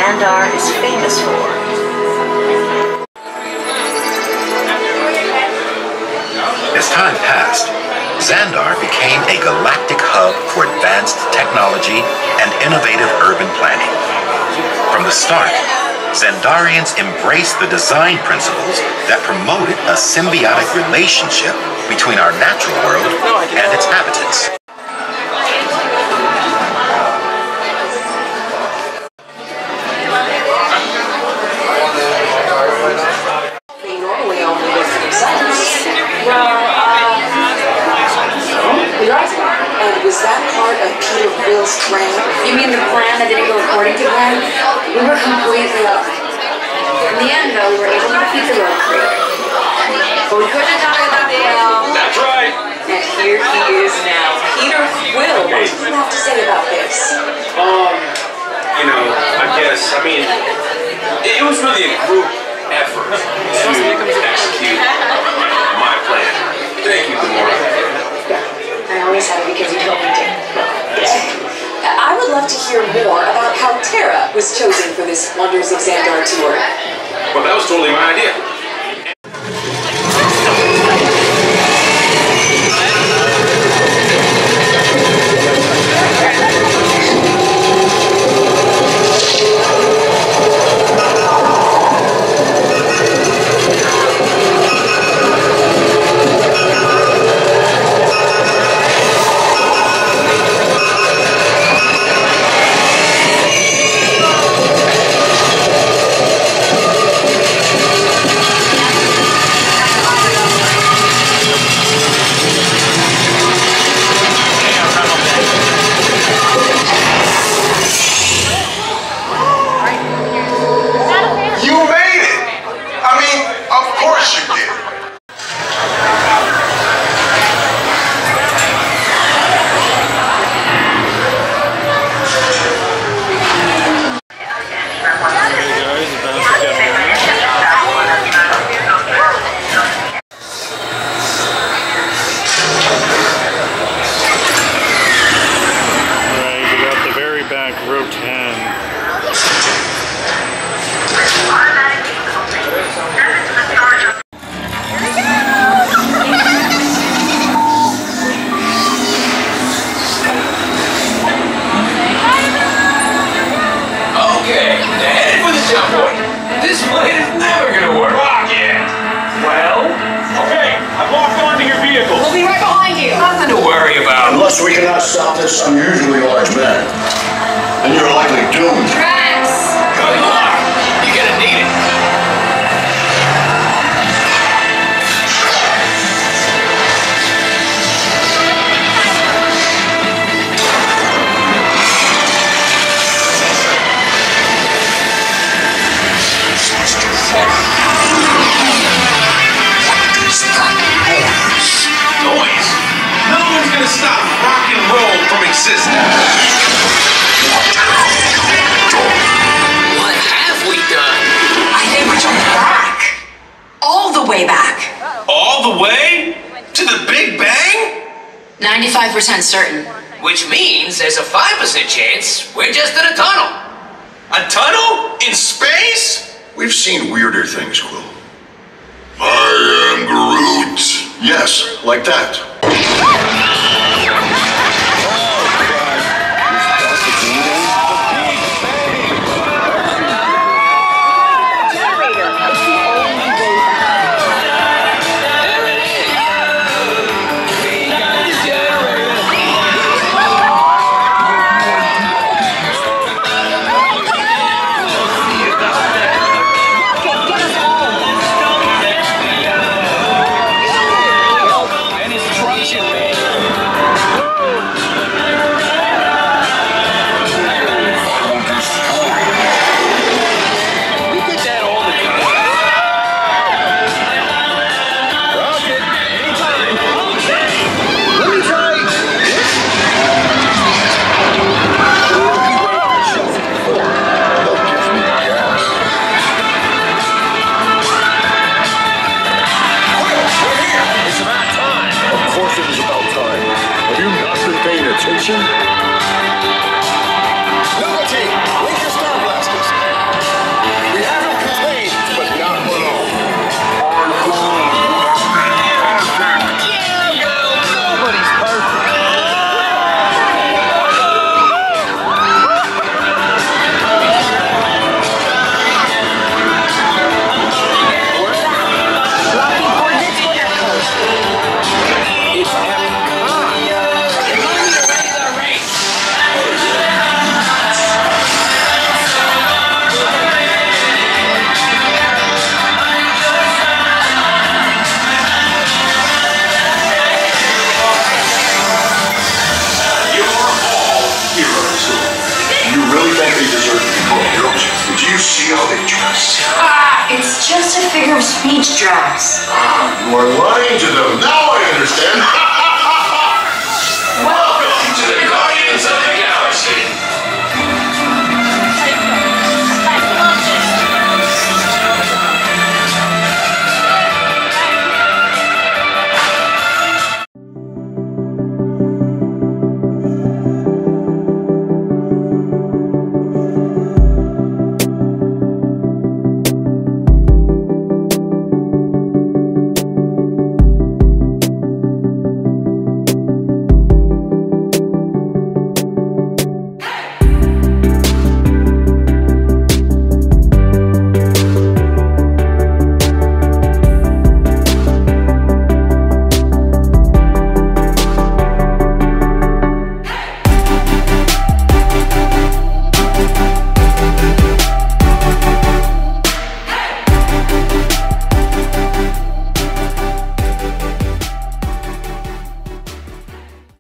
Xandar is famous for. As time passed, Xandar became a galactic hub for advanced technology and innovative urban planning. From the start, Xandarians embraced the design principles that promoted a symbiotic relationship between our natural world and its inhabitants. They normally only live for themselves. And was that part of Peter Quill's plan? You mean the plan that didn't go according to plan? We were completely off. In the end, though, we were able to defeat the road crew. But we couldn't have done it without Quill. That's right. And here he is now. Peter Quill, what do you have to say about this? You know, I mean, it was really a group effort to execute my plan. Thank you, Gamora. I always had it because you told me to. I would love to hear more about how Terra was chosen for this Wonders of Xandar tour. Well, that was totally my idea. This plane is never gonna work. Rocket! Well, okay, I've locked onto your vehicle. We'll be right behind you. Nothing to worry about. Unless we cannot stop this unusually large man, then you're likely doomed. Drax! Good luck. You're gonna need it. Noise. No one's gonna stop rock and roll from existing. What have we done? I think we're going back. All the way back. All the way to the Big Bang? 95% certain. Which means there's a 5% chance we're just in a tunnel. A tunnel? In space? We've seen weirder things, Quill. I am Groot. Yes, like that. Attention. Number team, bring your star blasters. see how they dress. It's just a figure of speech, Drax. You are lying to them. Now I understand.